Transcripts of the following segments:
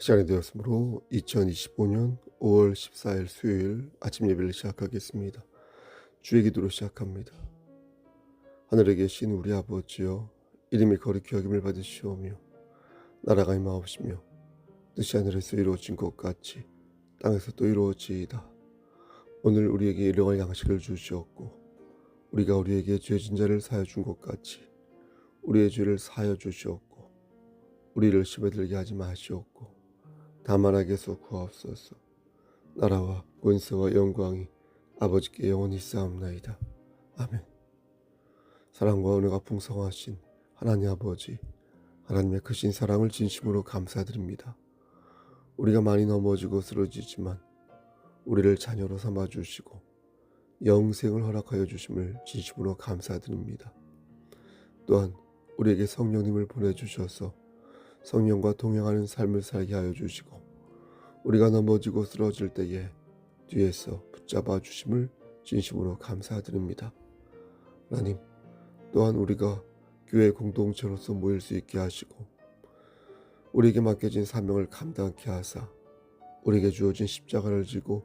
시간이 되었으므로 2025년 5월 14일 수요일 아침 예배를 시작하겠습니다. 주의 기도로 시작합니다. 하늘에 계신 우리 아버지여, 이름이 거룩히 여김을 받으시오며 나라가 임하옵시며 뜻이 하늘에서 이루어진 것 같이 땅에서 또 이루어지이다. 오늘 우리에게 일용할 양식을 주시옵고 우리가 우리에게 죄진 자를 사하여 준 것 같이 우리의 죄를 사하여 주시옵고 우리를 시험에 들게 하지 마시옵고 다만 악에서 구하옵소서. 나라와 권세와 영광이 아버지께 영원히 있사옵나이다. 아멘. 사랑과 은혜가 풍성하신 하나님 아버지, 하나님의 크신 사랑을 진심으로 감사드립니다. 우리가 많이 넘어지고 쓰러지지만 우리를 자녀로 삼아주시고 영생을 허락하여 주심을 진심으로 감사드립니다. 또한 우리에게 성령님을 보내주셔서 성령과 동행하는 삶을 살게 하여 주시고 우리가 넘어지고 쓰러질 때에 뒤에서 붙잡아 주심을 진심으로 감사드립니다. 하나님, 또한 우리가 교회 공동체로서 모일 수 있게 하시고 우리에게 맡겨진 사명을 감당케 하사 우리에게 주어진 십자가를 지고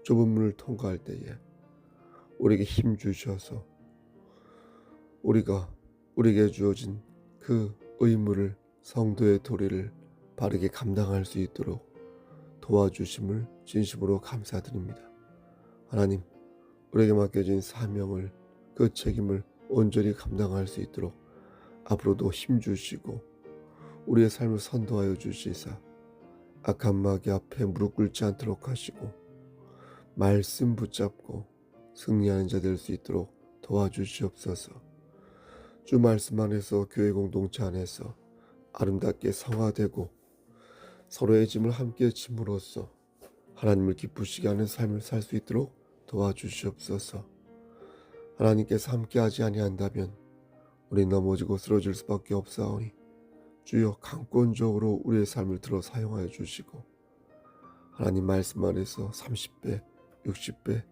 좁은 문을 통과할 때에 우리에게 힘 주셔서 우리에게 주어진 그 의무를, 성도의 도리를 바르게 감당할 수 있도록 도와주심을 진심으로 감사드립니다. 하나님, 우리에게 맡겨진 사명을, 그 책임을 온전히 감당할 수 있도록 앞으로도 힘주시고 우리의 삶을 선도하여 주시사 악한 마귀 앞에 무릎 꿇지 않도록 하시고 말씀 붙잡고 승리하는 자 될 수 있도록 도와주시옵소서. 주 말씀 안에서, 교회 공동체 안에서 아름답게 성화되고 서로의 짐을 함께 짐으로써 하나님을 기쁘시게 하는 삶을 살 수 있도록 도와주시옵소서. 하나님께서 함께하지 아니한다면 우리 넘어지고 쓰러질 수밖에 없사오니 주여 강권적으로 우리의 삶을 들어 사용하여 주시고 하나님 말씀 안에서 30배, 60배,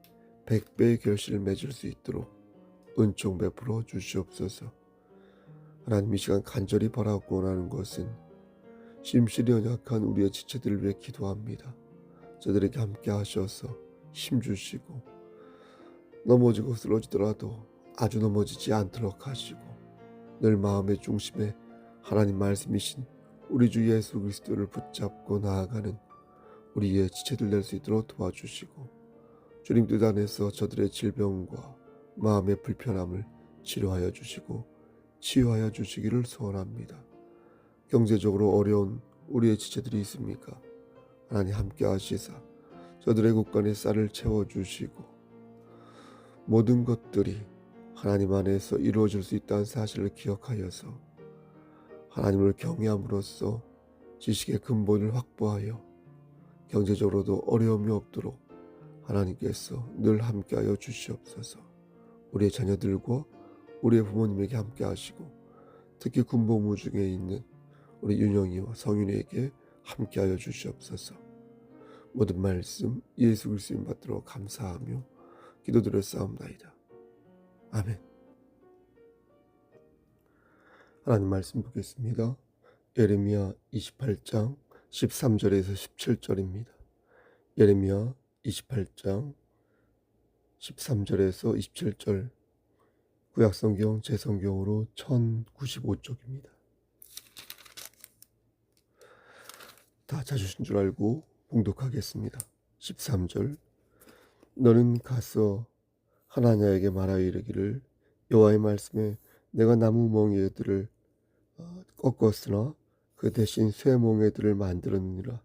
100배의 결실을 맺을 수 있도록 은총 베풀어 주시옵소서. 하나님, 이 시간 간절히 바라고 원하는 것은 심실이 연약한 우리의 지체들을 위해 기도합니다. 저들에게 함께 하셔서 힘주시고 넘어지고 쓰러지더라도 아주 넘어지지 않도록 하시고 늘 마음의 중심에 하나님 말씀이신 우리 주 예수 그리스도를 붙잡고 나아가는 우리의 지체들 될 수 있도록 도와주시고 주님 뜻 안에서 저들의 질병과 마음의 불편함을 치료하여 주시고 치유하여 주시기를 소원합니다. 경제적으로 어려운 우리의 지체들이 있습니까? 하나님 함께 하시사 저들의 곳간에 쌀을 채워주시고 모든 것들이 하나님 안에서 이루어질 수 있다는 사실을 기억하여서 하나님을 경외함으로써 지식의 근본을 확보하여 경제적으로도 어려움이 없도록 하나님께서 늘 함께하여 주시옵소서. 우리의 자녀들과 우리의 부모님에게 함께 하시고 특히 군복무 중에 있는 우리 윤영이와 성윤에게 함께하여 주시옵소서. 모든 말씀 예수 그리스도인 받들어 감사하며 기도드렸사옵나이다. 아멘. 하나님 말씀 보겠습니다. 예레미야 28장 13절에서 17절입니다. 예레미야 28장 13절에서 27절, 구약성경 제성경으로 1095쪽입니다. 다 찾으신 줄 알고 봉독하겠습니다. 13절, 너는 가서 하나냐에게 말하여 이르기를 여호와의 말씀에 내가 나무 멍에들을 꺾었으나 그 대신 쇠 멍에들을 만들었느니라.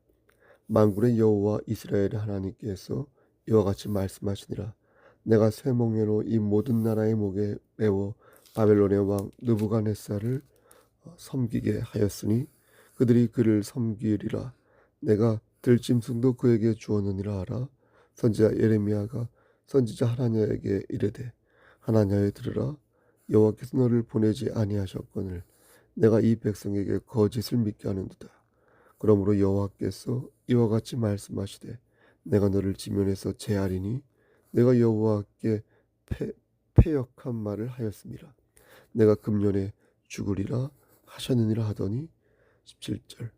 만군의 여호와 이스라엘의 하나님께서 이와 같이 말씀하시니라. 내가 쇠 멍에로 이 모든 나라의 목에 메워 바벨론의 왕 느부갓네살을 섬기게 하였으니 그들이 그를 섬기리라. 내가 들짐승도 그에게 주었느니라 하라. 선지자 예레미야가 선지자 하나냐에게 이르되 하나냐에 들으라. 여호와께서 너를 보내지 아니하셨거늘 내가 이 백성에게 거짓을 믿게 하는도다. 그러므로 여호와께서 이와 같이 말씀하시되 내가 너를 지면에서 제하리니 내가 여호와께 패역한 말을 하였습니다. 내가 금년에 죽으리라 하셨느니라 하더니 17절,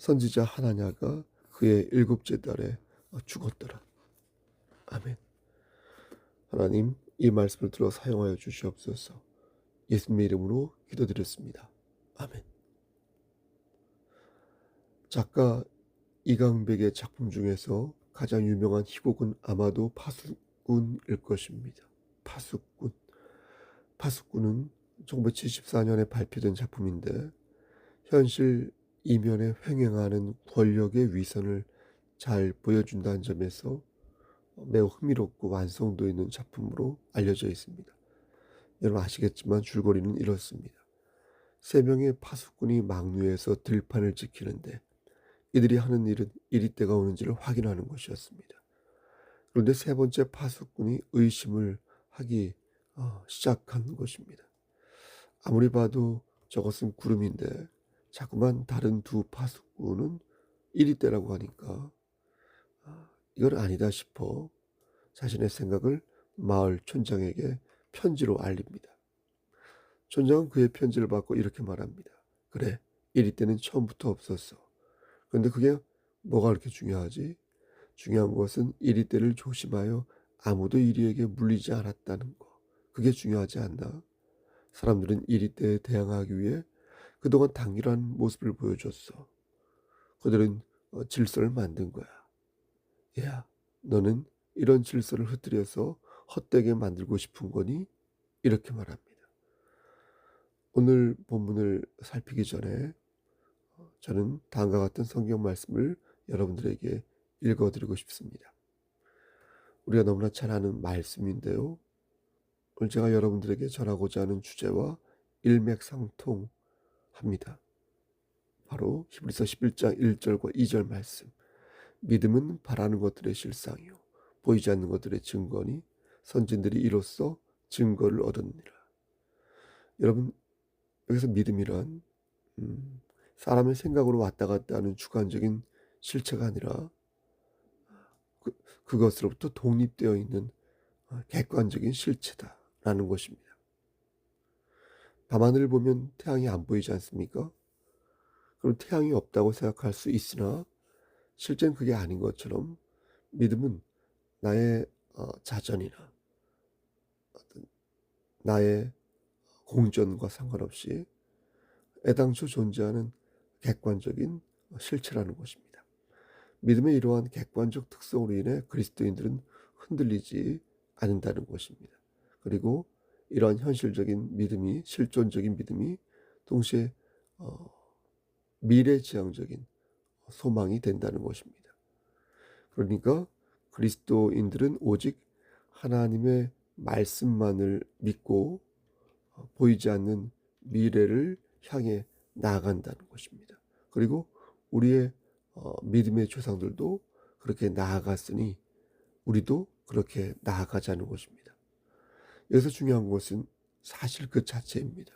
선지자 하나냐가 그의 7째 달에 죽었더라. 아멘. 하나님, 이 말씀을 들어 사용하여 주시옵소서. 예수님의 이름으로 기도드렸습니다. 아멘. 작가 이강백의 작품 중에서 가장 유명한 희곡은 아마도 파수꾼일 것입니다. 파수꾼. 파수꾼은 1974년에 발표된 작품인데 현실 이면에 횡행하는 권력의 위선을 잘 보여준다는 점에서 매우 흥미롭고 완성도 있는 작품으로 알려져 있습니다. 여러분 아시겠지만 줄거리는 이렇습니다. 3명의 파수꾼이 막루에서 들판을 지키는데 이들이 하는 일은 이리때가 오는지를 확인하는 것이었습니다. 그런데 3번째 파수꾼이 의심을 하기 시작한 것입니다. 아무리 봐도 저것은 구름인데 자꾸만 다른 2 파수꾼은 이리때라고 하니까 이건 아니다 싶어 자신의 생각을 마을 촌장에게 편지로 알립니다. 촌장은 그의 편지를 받고 이렇게 말합니다. 그래, 이리때는 처음부터 없었어. 그런데 그게 뭐가 그렇게 중요하지? 중요한 것은 이리때를 조심하여 아무도 이리에게 물리지 않았다는 거. 그게 중요하지 않나? 사람들은 이리때에 대항하기 위해 그동안 당길한 모습을 보여줬어. 그들은 질서를 만든 거야. 야, 너는 이런 질서를 흐트려서 헛되게 만들고 싶은 거니? 이렇게 말합니다. 오늘 본문을 살피기 전에 저는 다음과 같은 성경 말씀을 여러분들에게 읽어드리고 싶습니다. 우리가 너무나 잘 아는 말씀인데요. 오늘 제가 여러분들에게 전하고자 하는 주제와 일맥상통합니다. 바로 히브리서 11장 1절과 2절 말씀. 믿음은 바라는 것들의 실상이요 보이지 않는 것들의 증거니 선진들이 이로써 증거를 얻었느니라. 여러분 여기서 믿음이란 사람의 생각으로 왔다 갔다 하는 주관적인 실체가 아니라 그것으로부터 독립되어 있는 객관적인 실체다라는 것입니다. 밤하늘을 보면 태양이 안 보이지 않습니까? 그럼 태양이 없다고 생각할 수 있으나 실제는 그게 아닌 것처럼 믿음은 나의 자전이나 어떤 나의 공전과 상관없이 애당초 존재하는 객관적인 실체라는 것입니다. 믿음의 이러한 객관적 특성으로 인해 그리스도인들은 흔들리지 않는다는 것입니다. 그리고 이러한 현실적인 믿음이 실존적인 믿음이 동시에 미래지향적인 소망이 된다는 것입니다. 그러니까 그리스도인들은 오직 하나님의 말씀만을 믿고 보이지 않는 미래를 향해 나아간다는 것입니다. 그리고 우리의 믿음의 조상들도 그렇게 나아갔으니 우리도 그렇게 나아가자는 것입니다. 여기서 중요한 것은 사실 그 자체입니다.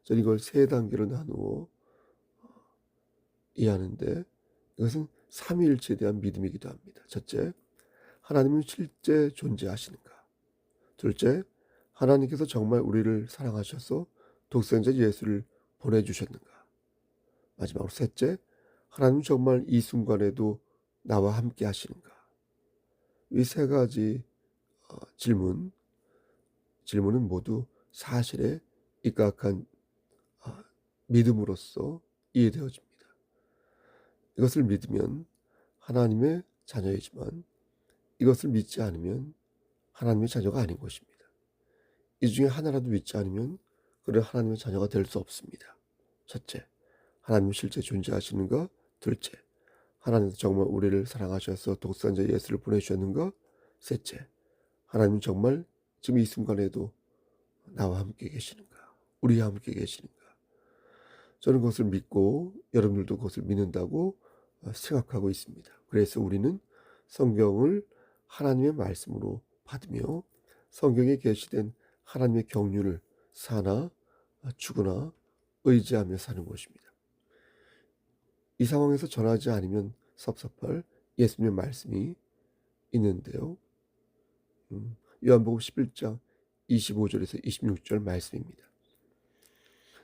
저는 이걸 3단계로 나누어 이해하는데 이것은 삼위일체에 대한 믿음이기도 합니다. 첫째, 하나님은 실제 존재하시는가? 둘째, 하나님께서 정말 우리를 사랑하셔서 독생자 예수를 보내주셨는가? 마지막으로 셋째, 하나님은 정말 이 순간에도 나와 함께 하시는가? 이 3가지 질문은 모두 사실에 입각한 믿음으로써 이해되어집니다. 이것을 믿으면 하나님의 자녀이지만 이것을 믿지 않으면 하나님의 자녀가 아닌 것입니다. 이 중에 하나라도 믿지 않으면 그는 하나님의 자녀가 될 수 없습니다. 첫째, 하나님은 실제 존재하시는가? 둘째, 하나님은 정말 우리를 사랑하셔서 독생자 예수를 보내주셨는가? 셋째, 하나님은 정말 지금 이 순간에도 나와 함께 계시는가? 우리와 함께 계시는가? 저는 그것을 믿고 여러분들도 그것을 믿는다고 생각하고 있습니다. 그래서 우리는 성경을 하나님의 말씀으로 받으며 성경에 게시된 하나님의 경륜을 사나 죽으나 의지하며 사는 것입니다. 이 상황에서 전하지 않으면 섭섭할 예수님의 말씀이 있는데요. 요한복음 11장 25절에서 26절 말씀입니다.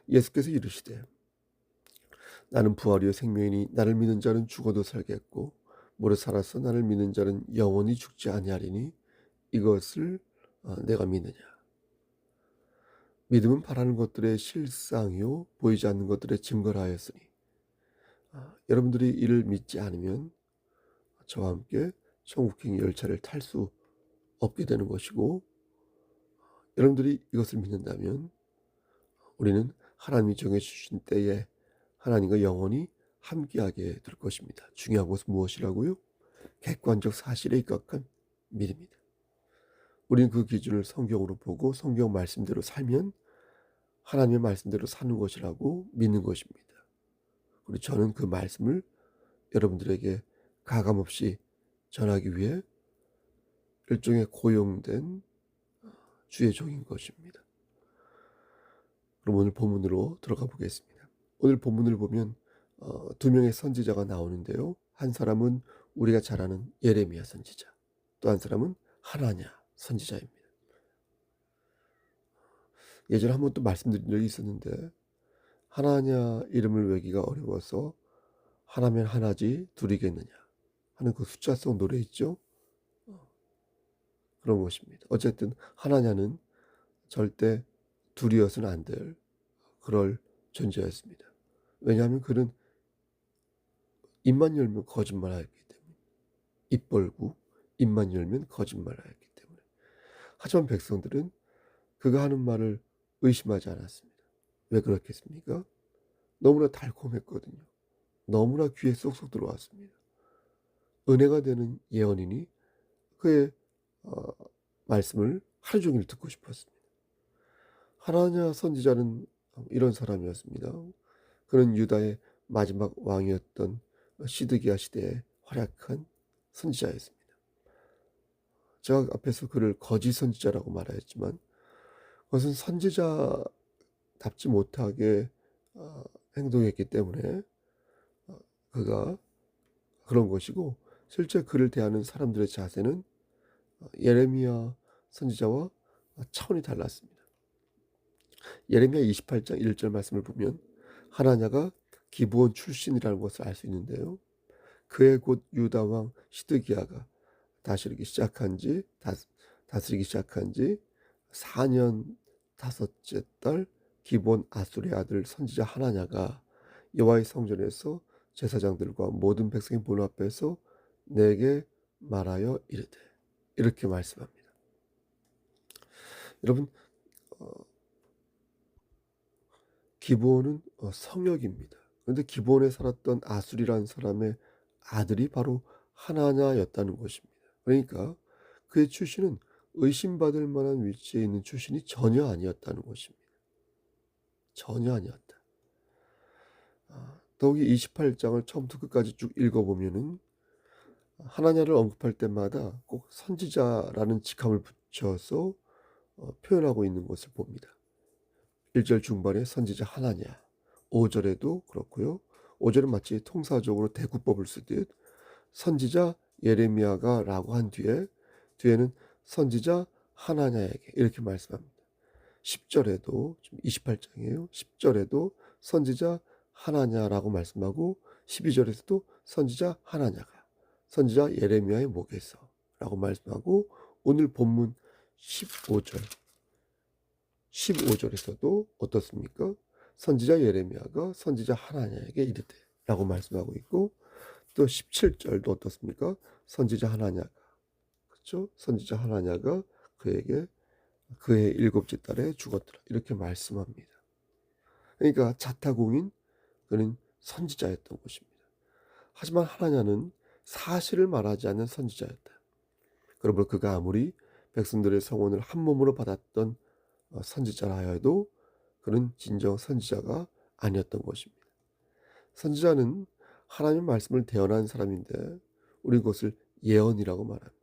예수께서 이르시되 나는 부활이요 생명이니 나를 믿는 자는 죽어도 살겠고 무릇 살아서 나를 믿는 자는 영원히 죽지 아니하리니 이것을 내가 믿느냐. 믿음은 바라는 것들의 실상이요 보이지 않는 것들의 증거라 하였으니 여러분들이 이를 믿지 않으면 저와 함께 천국행 열차를 탈 수 없게 되는 것이고, 여러분들이 이것을 믿는다면 우리는 하나님이 정해주신 때에 하나님과 영원히 함께하게 될 것입니다. 중요한 것은 무엇이라고요? 객관적 사실에 입각한 믿음입니다. 우리는 그 기준을 성경으로 보고 성경 말씀대로 살면 하나님의 말씀대로 사는 것이라고 믿는 것입니다. 그리고 저는 그 말씀을 여러분들에게 가감없이 전하기 위해 일종의 고용된 주의 종인 것입니다. 그럼 오늘 본문으로 들어가 보겠습니다. 오늘 본문을 보면 두 명의 선지자가 나오는데요. 한 사람은 우리가 잘 아는 예레미야 선지자, 또 한 사람은 하나냐 선지자입니다. 예전에 한 번 또 말씀드린 적이 있었는데, 하나냐 이름을 외기가 어려워서 하나면 하나지 둘이겠느냐 하는 그 숫자성 노래 있죠. 그런 것입니다. 어쨌든 하나냐는 절대 둘이어서는 안 될 그럴 존재였습니다. 왜냐하면 그는 입만 열면 거짓말하였기 때문에, 입 벌고 입만 열면 거짓말하였기 때문에. 하지만 백성들은 그가 하는 말을 의심하지 않았습니다. 왜 그렇겠습니까? 너무나 달콤했거든요. 너무나 귀에 쏙쏙 들어왔습니다. 은혜가 되는 예언이니 그의 말씀을 하루 종일 듣고 싶었습니다. 하나냐 선지자는 이런 사람이었습니다. 그는 유다의 마지막 왕이었던 시드기야 시대에 활약한 선지자였습니다. 제가 앞에서 그를 거짓 선지자라고 말하였지만 그것은 선지자답지 못하게 행동했기 때문에 그가 그런 것이고, 실제 그를 대하는 사람들의 자세는 예레미야 선지자와 차원이 달랐습니다. 예레미야 28장 1절 말씀을 보면 하나냐가 기브온 출신이라는 것을 알 수 있는데요. 그의 곧 유다 왕 시드기야가 다스리기 시작한 지 4년 5째 달 기브온 아술의 아들 선지자 하나냐가 여호와의 성전에서 제사장들과 모든 백성이 보는 앞에서 내게 말하여 이르되, 이렇게 말씀합니다. 여러분, 기브온은 성역입니다. 그런데 기브온에 살았던 아술이라는 사람의 아들이 바로 하나냐였다는 것입니다. 그러니까 그의 출신은 의심받을 만한 위치에 있는 출신이 전혀 아니었다는 것입니다. 전혀 아니었다. 더욱이 28장을 처음부터 끝까지 쭉 읽어보면은 하나냐를 언급할 때마다 꼭 선지자라는 직함을 붙여서 표현하고 있는 것을 봅니다. 1절 중반에 선지자 하나냐, 5절에도 그렇고요. 5절은 마치 통사적으로 대구법을 쓰듯 선지자 예레미야가 라고 한 뒤에는 선지자 하나냐에게 이렇게 말씀합니다. 10절에도, 지금 28장이에요. 10절에도 선지자 하나냐라고 말씀하고 12절에서도 선지자 하나냐가 선지자 예레미야의 목에서 라고 말씀하고, 오늘 본문 15절에서도 어떻습니까? 선지자 예레미야가 선지자 하나냐에게 이르되 라고 말씀하고 있고, 또 17절도 어떻습니까? 선지자 하나냐가, 그렇죠? 선지자 하나냐가 그에게 그의 7째 달에 죽었더라 이렇게 말씀합니다. 그러니까 자타공인 그는 선지자였던 것입니다. 하지만 하나냐는 사실을 말하지 않는 선지자였다. 그러므로 그가 아무리 백성들의 성원을 한 몸으로 받았던 선지자라 하여도 그는 진정 선지자가 아니었던 것입니다. 선지자는 하나님의 말씀을 대언하는 사람인데 우리 그것을 예언이라고 말합니다.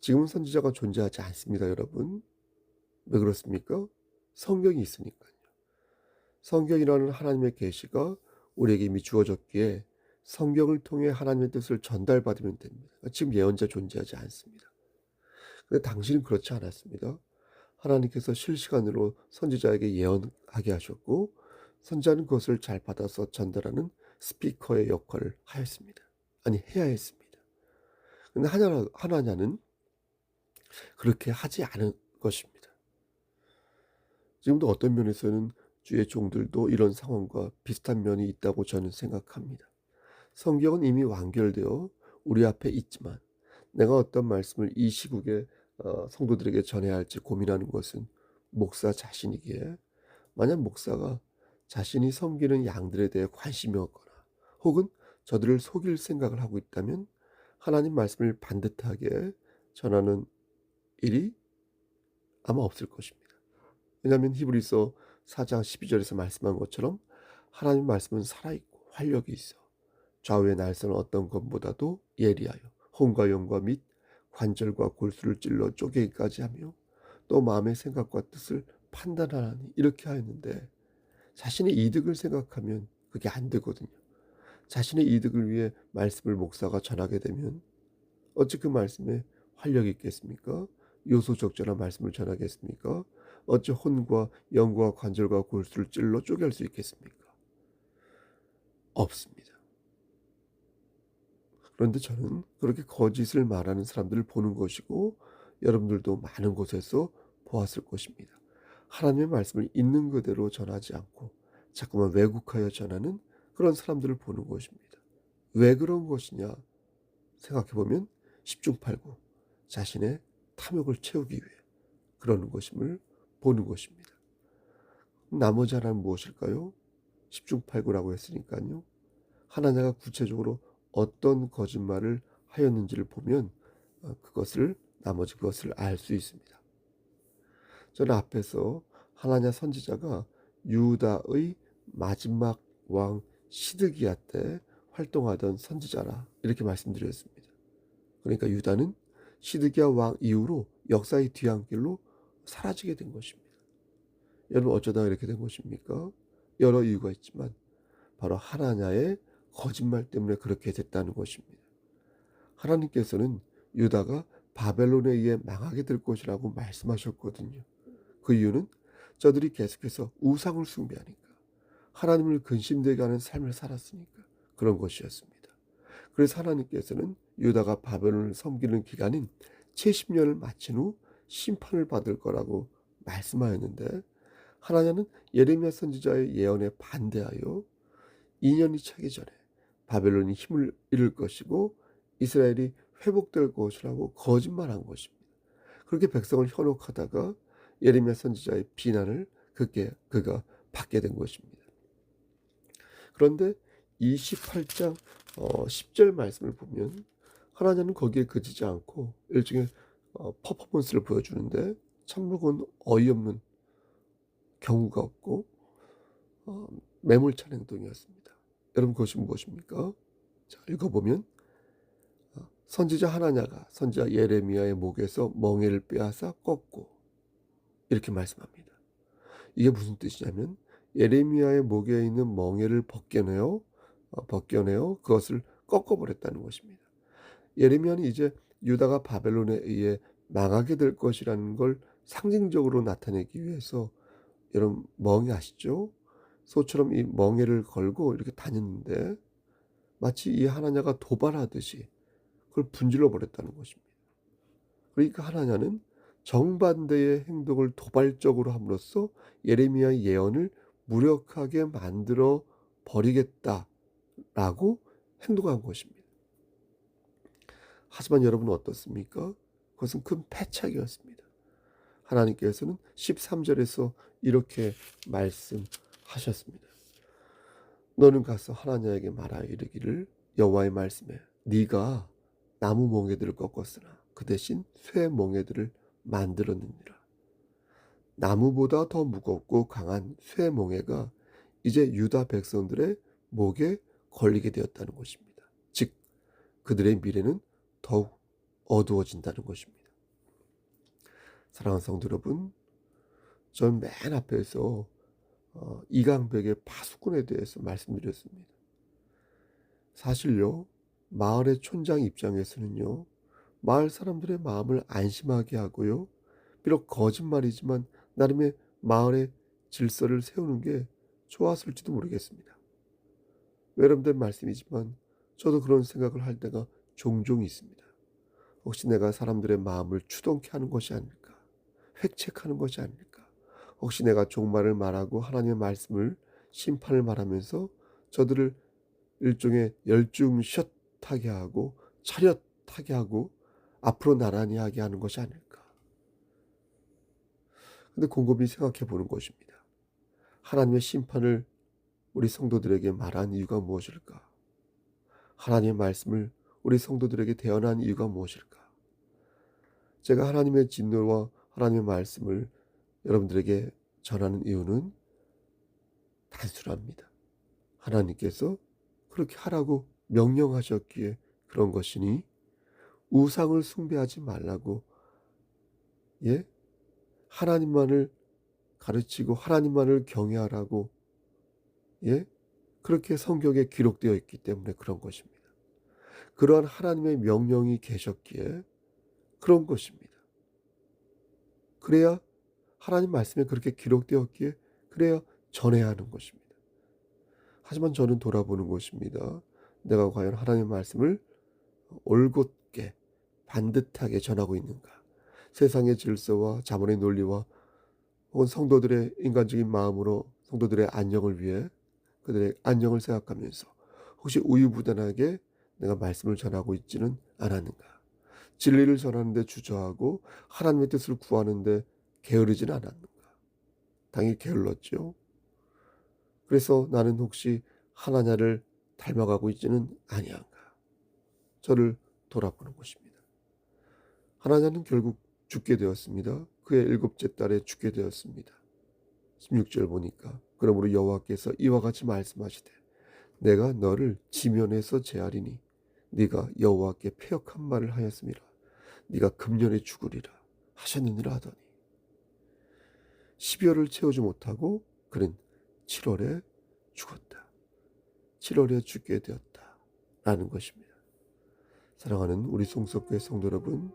지금은 선지자가 존재하지 않습니다, 여러분. 왜 그렇습니까? 성경이 있으니까요. 성경이라는 하나님의 계시가 우리에게 이미 주어졌기에 성경을 통해 하나님의 뜻을 전달받으면 됩니다. 지금 예언자 존재하지 않습니다. 그런데 당신은 그렇지 않았습니다. 하나님께서 실시간으로 선지자에게 예언하게 하셨고, 선지자는 그것을 잘 받아서 전달하는 스피커의 역할을 하였습니다. 아니 해야 했습니다. 근데 하나냐는 그렇게 하지 않은 것입니다. 지금도 어떤 면에서는 주의 종들도 이런 상황과 비슷한 면이 있다고 저는 생각합니다. 성경은 이미 완결되어 우리 앞에 있지만 내가 어떤 말씀을 이 시국에 성도들에게 전해야 할지 고민하는 것은 목사 자신이기에, 만약 목사가 자신이 섬기는 양들에 대해 관심이 없거나 혹은 저들을 속일 생각을 하고 있다면 하나님 말씀을 반듯하게 전하는 일이 아마 없을 것입니다. 왜냐하면 히브리서 4장 12절에서 말씀한 것처럼 하나님 말씀은 살아있고 활력이 있어 좌우의 날선 어떤 것보다도 예리하여 혼과 영과 및 관절과 골수를 찔러 쪼개기까지 하며 또 마음의 생각과 뜻을 판단하나니, 이렇게 하였는데 자신의 이득을 생각하면 그게 안 되거든요. 자신의 이득을 위해 말씀을 목사가 전하게 되면 어찌 그 말씀에 활력이 있겠습니까? 요소적절한 말씀을 전하겠습니까? 어찌 혼과 영과 관절과 골수를 찔러 쪼갤 수 있겠습니까? 없습니다. 그런데 저는 그렇게 거짓을 말하는 사람들을 보는 것이고 여러분들도 많은 곳에서 보았을 것입니다. 하나님의 말씀을 있는 그대로 전하지 않고 자꾸만 왜곡하여 전하는 그런 사람들을 보는 것입니다. 왜 그런 것이냐 생각해보면 십중팔구 자신의 탐욕을 채우기 위해 그러는 것임을 보는 것입니다. 나머지 하나는 무엇일까요? 십중팔구라고 했으니까요. 하나님가 구체적으로 어떤 거짓말을 하였는지를 보면 나머지 그것을 알 수 있습니다. 저는 앞에서 하나냐 선지자가 유다의 마지막 왕 시드기야 때 활동하던 선지자라 이렇게 말씀드렸습니다. 그러니까 유다는 시드기야 왕 이후로 역사의 뒤안길로 사라지게 된 것입니다. 여러분 어쩌다 이렇게 된 것입니까? 여러 이유가 있지만 바로 하나냐의 거짓말 때문에 그렇게 됐다는 것입니다. 하나님께서는 유다가 바벨론에 의해 망하게 될 것이라고 말씀하셨거든요. 그 이유는 저들이 계속해서 우상을 숭배하니까, 하나님을 근심되게 하는 삶을 살았으니까 그런 것이었습니다. 그래서 하나님께서는 유다가 바벨론을 섬기는 기간인 70년을 마친 후 심판을 받을 거라고 말씀하였는데, 하나님은 예레미야 선지자의 예언에 반대하여 2년이 차기 전에 바벨론이 힘을 잃을 것이고 이스라엘이 회복될 것이라고 거짓말한 것입니다. 그렇게 백성을 현혹하다가 예레미야 선지자의 비난을 그가 받게 된 것입니다. 그런데 28장 10절 말씀을 보면 하나님은 거기에 그치지 않고 일종의 퍼포먼스를 보여주는데 참으로 그건 어이없는 경우가 없고 매몰찬 행동이었습니다. 여러분 그것이 무엇입니까? 자, 읽어보면 선지자 하나냐가 선지자 예레미야의 목에서 멍에를 빼앗아 꺾고, 이렇게 말씀합니다. 이게 무슨 뜻이냐면 예레미야의 목에 있는 멍에를 벗겨내어 그것을 꺾어버렸다는 것입니다. 예레미야는 이제 유다가 바벨론에 의해 망하게 될 것이라는 걸 상징적으로 나타내기 위해서, 여러분 멍에 아시죠? 소처럼 이 멍에를 걸고 이렇게 다녔는데 마치 이 하나냐가 도발하듯이 그걸 분질러 버렸다는 것입니다. 그러니까 하나냐는 정반대의 행동을 도발적으로 함으로써 예레미야의 예언을 무력하게 만들어 버리겠다라고 행동한 것입니다. 하지만 여러분은 어떻습니까? 그것은 큰 패착이었습니다. 하나님께서는 13절에서 이렇게 말씀하셨습니다. 너는 가서 하나냐에게 말하여 이르기를 여호와의 말씀에 네가 나무 멍에들을 꺾었으나 그 대신 쇠 멍에들을 만들었느니라. 나무보다 더 무겁고 강한 쇠 멍에가 이제 유다 백성들의 목에 걸리게 되었다는 것입니다. 즉 그들의 미래는 더욱 어두워진다는 것입니다. 사랑하는 성도 여러분, 전 맨 앞에서 이강백의 파수꾼에 대해서 말씀드렸습니다. 사실요, 마을의 촌장 입장에서는요, 마을 사람들의 마음을 안심하게 하고요, 비록 거짓말이지만 나름의 마을의 질서를 세우는 게 좋았을지도 모르겠습니다. 외람된 말씀이지만 저도 그런 생각을 할 때가 종종 있습니다. 혹시 내가 사람들의 마음을 추동케 하는 것이 아닐까? 획책하는 것이 아닐까? 혹시 내가 종말을 말하고 하나님의 말씀을 심판을 말하면서 저들을 일종의 열중샷하게 하고 차렷하게 하고 앞으로 나란히 하게 하는 것이 아닐까? 근데 곰곰이 생각해 보는 것입니다. 하나님의 심판을 우리 성도들에게 말한 이유가 무엇일까? 하나님의 말씀을 우리 성도들에게 대언한 이유가 무엇일까? 제가 하나님의 진노와 하나님의 말씀을 여러분들에게 전하는 이유는 단순합니다. 하나님께서 그렇게 하라고 명령하셨기에 그런 것이니 우상을 숭배하지 말라고, 예? 하나님만을 가르치고 하나님만을 경외하라고, 예? 그렇게 성경에 기록되어 있기 때문에 그런 것입니다. 그러한 하나님의 명령이 계셨기에 그런 것입니다. 그래야 하나님 말씀에 그렇게 기록되었기에 그래야 전해야 하는 것입니다. 하지만 저는 돌아보는 것입니다. 내가 과연 하나님의 말씀을 올곧게 반듯하게 전하고 있는가? 세상의 질서와 자본의 논리와 혹은 성도들의 인간적인 마음으로 성도들의 안녕을 위해 그들의 안녕을 생각하면서 혹시 우유부단하게 내가 말씀을 전하고 있지는 않았는가? 진리를 전하는데 주저하고 하나님의 뜻을 구하는데 게으르지는 않았는가? 당연히 게을렀죠. 그래서 나는 혹시 하나냐를 닮아가고 있지는 아니한가? 저를 돌아보는 것입니다. 하나냐는 결국 죽게 되었습니다. 그의 7째 달에 죽게 되었습니다. 16절 보니까 그러므로 여호와께서 이와 같이 말씀하시되 내가 너를 지면에서 제하리니 네가 여호와께 패역한 말을 하였음이라. 네가 금년에 죽으리라 하셨느니라 하더니 12월을 채우지 못하고 그는 7월에 죽었다. 7월에 죽게 되었다. 라는 것입니다. 사랑하는 우리 송석교회 성도 여러분,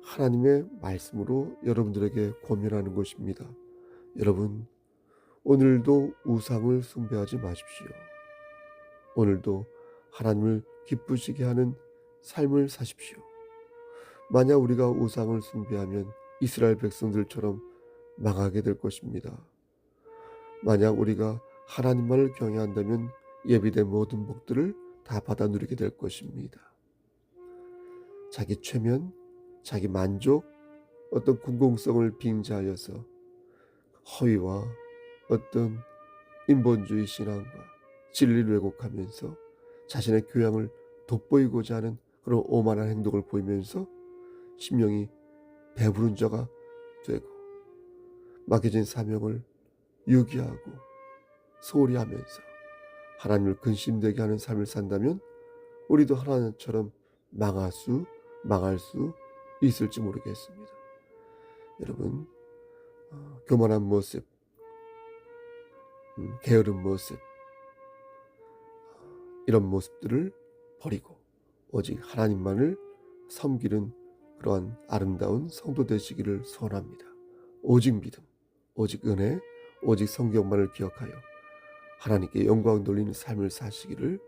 하나님의 말씀으로 여러분들에게 권면하는 것입니다. 여러분, 오늘도 우상을 숭배하지 마십시오. 오늘도 하나님을 기쁘시게 하는 삶을 사십시오. 만약 우리가 우상을 숭배하면 이스라엘 백성들처럼 망하게 될 것입니다. 만약 우리가 하나님만을 경외한다면 예비된 모든 복들을 다 받아 누리게 될 것입니다. 자기 최면, 자기 만족, 어떤 궁공성을 빙자하여서 허위와 어떤 인본주의 신앙과 진리를 왜곡하면서 자신의 교양을 돋보이고자 하는 그런 오만한 행동을 보이면서 심령이 배부른 자가 되고 맡겨진 사명을 유기하고 소홀히 하면서 하나님을 근심되게 하는 삶을 산다면 우리도 하나님처럼 망할 수 있을지 모르겠습니다. 여러분, 교만한 모습, 게으른 모습, 이런 모습들을 버리고 오직 하나님만을 섬기는 그러한 아름다운 성도 되시기를 소원합니다. 오직 믿음, 오직 은혜, 오직 성경만을 기억하여 하나님께 영광 돌리는 삶을 사시기를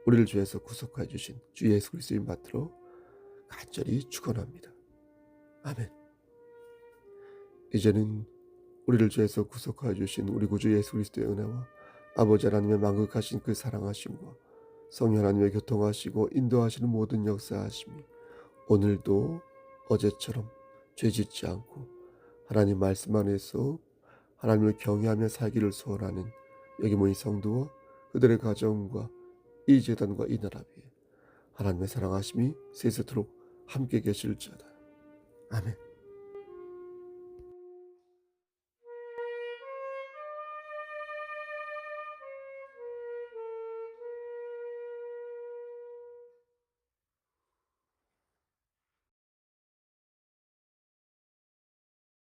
우리를 주에서 구속하여 주신 주 예수 그리스도의 받들어 간절히 축원합니다. 아멘. 이제는 우리를 주에서 구속하여 주신 우리 구주 예수 그리스도의 은혜와 아버지 하나님의 만극하신 그 사랑하심과 성령 하나님의 교통하시고 인도하시는 모든 역사하심이 오늘도 어제처럼 죄짓지 않고 하나님 말씀 안에서 하나님을 경외하며 살기를 소원하는 여기 모인 성도와 그들의 가정과 이 제단과 이 나라 위에 하나님의 사랑하심이 세세토록 함께 계실지어다. 아멘.